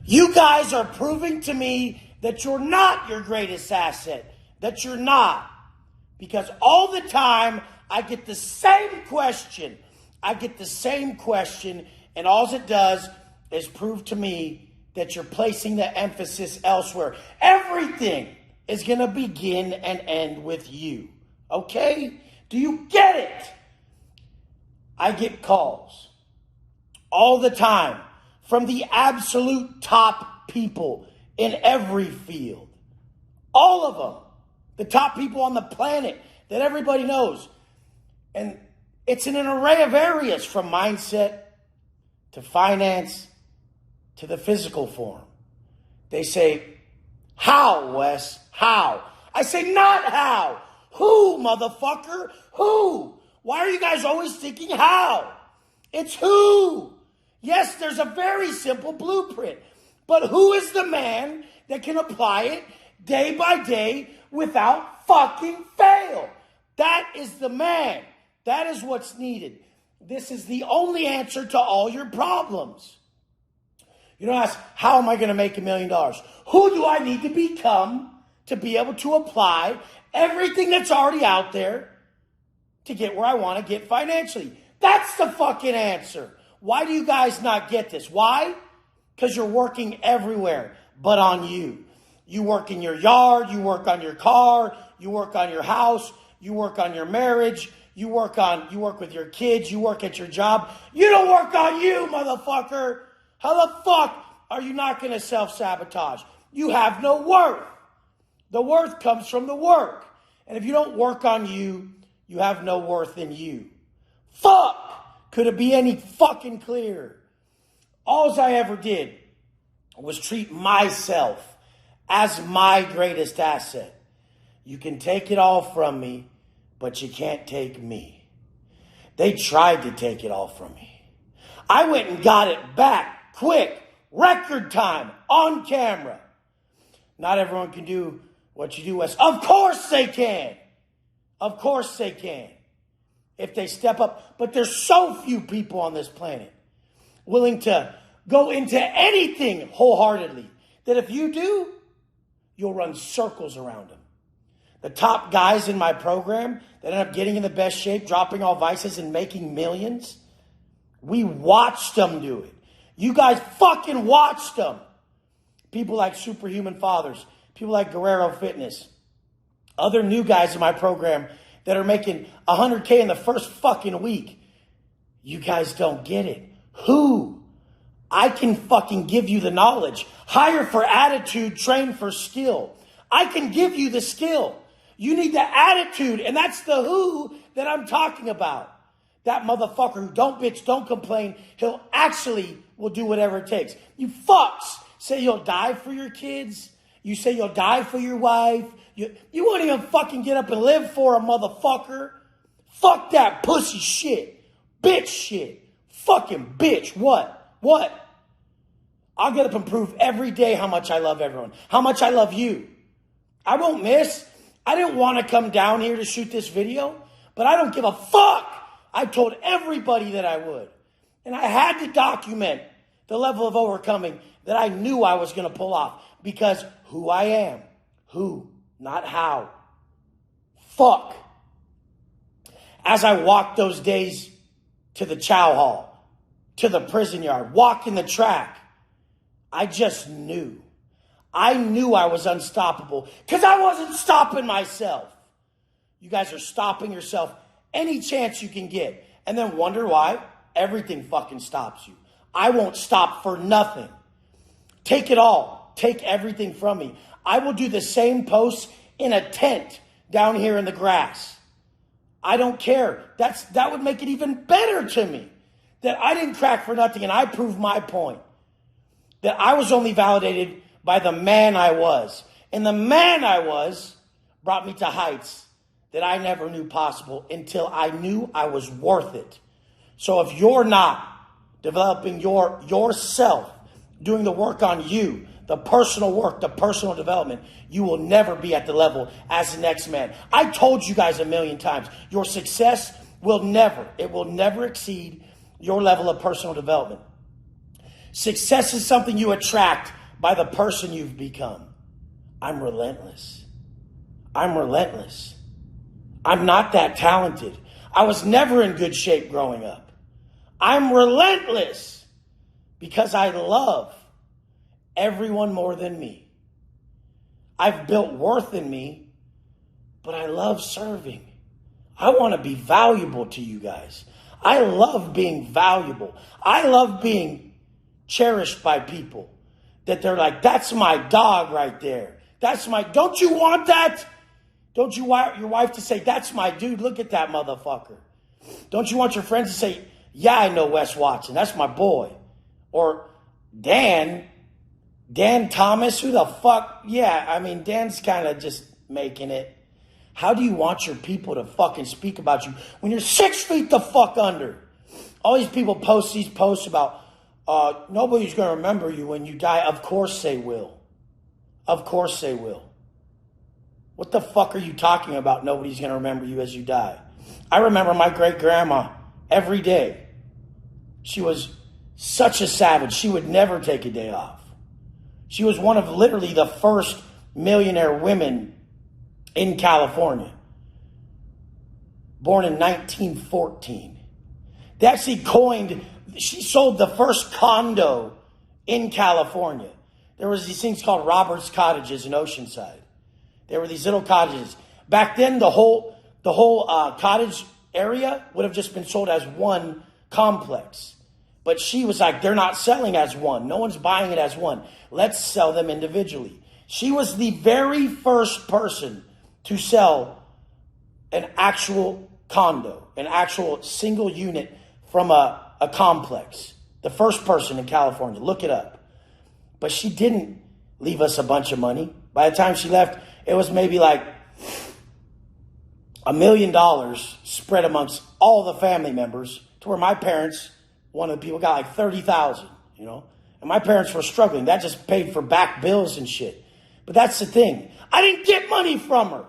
You guys are proving to me that you're not your greatest asset, that you're not. Because all the time, I get the same question. And all it does is prove to me that you're placing the emphasis elsewhere. Everything is going to begin and end with you. Okay? Do you get it? I get calls all the time from the absolute top people in every field. All of them. The top people on the planet that everybody knows. And it's in an array of areas, from mindset to finance to the physical form. They say, how, Wes? How? I say, not how. Who, motherfucker? Who? Why are you guys always thinking how? It's who. Yes, there's a very simple blueprint. But who is the man that can apply it day by day without fucking fail? That is the man. That is what's needed. This is the only answer to all your problems. You don't ask, how am I going to make $1 million? Who do I need to become to be able to apply everything that's already out there to get where I want to get financially? That's the fucking answer. Why do you guys not get this? Why? Because you're working everywhere but on you. You work in your yard, you work on your car, you work on your house, you work on your marriage, you work with your kids, you work at your job. You don't work on you, motherfucker. How the fuck are you not going to self-sabotage? You have no worth. The worth comes from the work. And if you don't work on you, you have no worth in you. Fuck! Could it be any fucking clearer? All I ever did was treat myself as my greatest asset. You can take it all from me, but you can't take me. They tried to take it all from me. I went and got it back, quick, record time, on camera. Not everyone can do what you do, Wes. Of course they can. Of course they can. If they step up. But there's so few people on this planet willing to go into anything wholeheartedly that if you do, you'll run circles around them. The top guys in my program that end up getting in the best shape, dropping all vices and making millions, we watched them do it. You guys fucking watched them. People like Superhuman Fathers, people like Guerrero Fitness, other new guys in my program that are making $100K in the first fucking week. You guys don't get it. Who? I can fucking give you the knowledge. Hire for attitude, train for skill. I can give you the skill. You need the attitude, and that's the who that I'm talking about. That motherfucker who don't bitch, don't complain. He'll actually will do whatever it takes. You fucks say you'll die for your kids. You say you'll die for your wife. You won't even fucking get up and live for a motherfucker. Fuck that pussy shit. Bitch shit. Fucking bitch. What? I'll get up and prove every day how much I love everyone. How much I love you. I won't miss. I didn't want to come down here to shoot this video, but I don't give a fuck. I told everybody that I would. And I had to document the level of overcoming that I knew I was going to pull off because who I am. Who, not how. Fuck. As I walked those days to the chow hall, to the prison yard, walking the track, I just knew. I knew I was unstoppable because I wasn't stopping myself. You guys are stopping yourself any chance you can get and then wonder why everything fucking stops you. I won't stop for nothing. Take it all. Take everything from me. I will do the same posts in a tent down here in the grass. I don't care. That would make it even better to me that I didn't crack for nothing and I proved my point. That I was only validated by the man I was. And the man I was brought me to heights that I never knew possible until I knew I was worth it. So if you're not developing yourself, doing the work on you, the personal work, the personal development, you will never be at the level as the next man. I told you guys 1,000,000 times, your success will never exceed your level of personal development. Success is something you attract, by the person you've become. I'm relentless. I'm relentless. I'm not that talented. I was never in good shape growing up. I'm relentless because I love everyone more than me. I've built worth in me, but I love serving. I want to be valuable to you guys. I love being valuable. I love being cherished by people that they're like, that's my dog right there. Don't you want that? Don't you want your wife to say, that's my dude, look at that motherfucker? Don't you want your friends to say, yeah, I know Wes Watson, that's my boy? Or Dan Thomas, who the fuck? Yeah, I mean, Dan's kind of just making it. How do you want your people to fucking speak about you when you're 6 feet the fuck under? All these people post these posts about, nobody's going to remember you when you die. Of course they will. Of course they will. What the fuck are you talking about? Nobody's going to remember you as you die. I remember my great-grandma every day. She was such a savage. She would never take a day off. She was one of literally the first millionaire women in California. Born in 1914. They actually she sold the first condo in California. There was these things called Roberts Cottages in Oceanside. There were these little cottages. Back then, the whole cottage area would have just been sold as one complex. But she was like, they're not selling as one. No one's buying it as one. Let's sell them individually. She was the very first person to sell an actual condo, an actual single unit from a complex. The first person in California. Look it up. But she didn't leave us a bunch of money. By the time she left, it was maybe like $1 million spread amongst all the family members, to where my parents, one of the people, got like $30,000, you know? And my parents were struggling. That just paid for back bills and shit. But that's the thing. I didn't get money from her.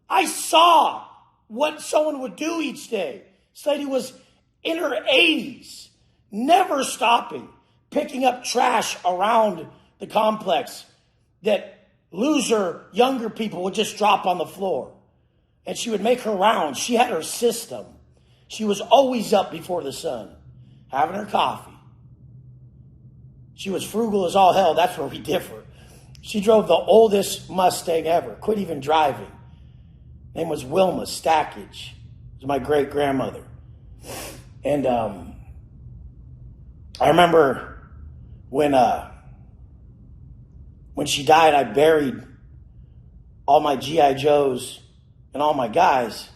I saw what someone would do each day. This lady was in her 80s, never stopping, picking up trash around the complex that loser younger people would just drop on the floor. And she would make her rounds. She had her system. She was always up before the sun, having her coffee. She was frugal as all hell. That's where we differ. She drove the oldest Mustang ever. Quit even driving. Her name was Wilma Stackage. It was my great-grandmother. And I remember when she died, I buried all my G.I. Joes and all my guys.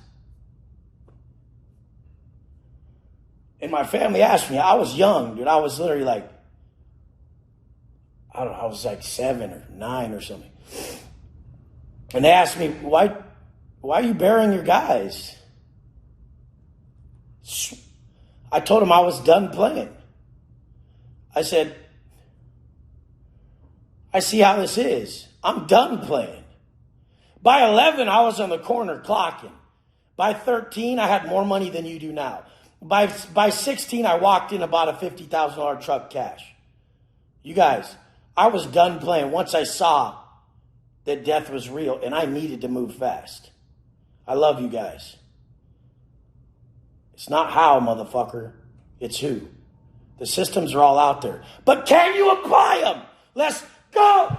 And my family asked me, I was young, dude. I was literally like, I don't know, I was like 7 or 9 or something. And they asked me, why are you burying your guys? I told them I was done playing. I said, I see how this is. I'm done playing. By 11, I was on the corner clocking. By 13, I had more money than you do now. By 16, I walked in and bought a $50,000 truck cash. You guys, I was done playing once I saw that death was real and I needed to move fast. I love you guys. It's not how, motherfucker. It's who. The systems are all out there. But can you apply them? Let's go!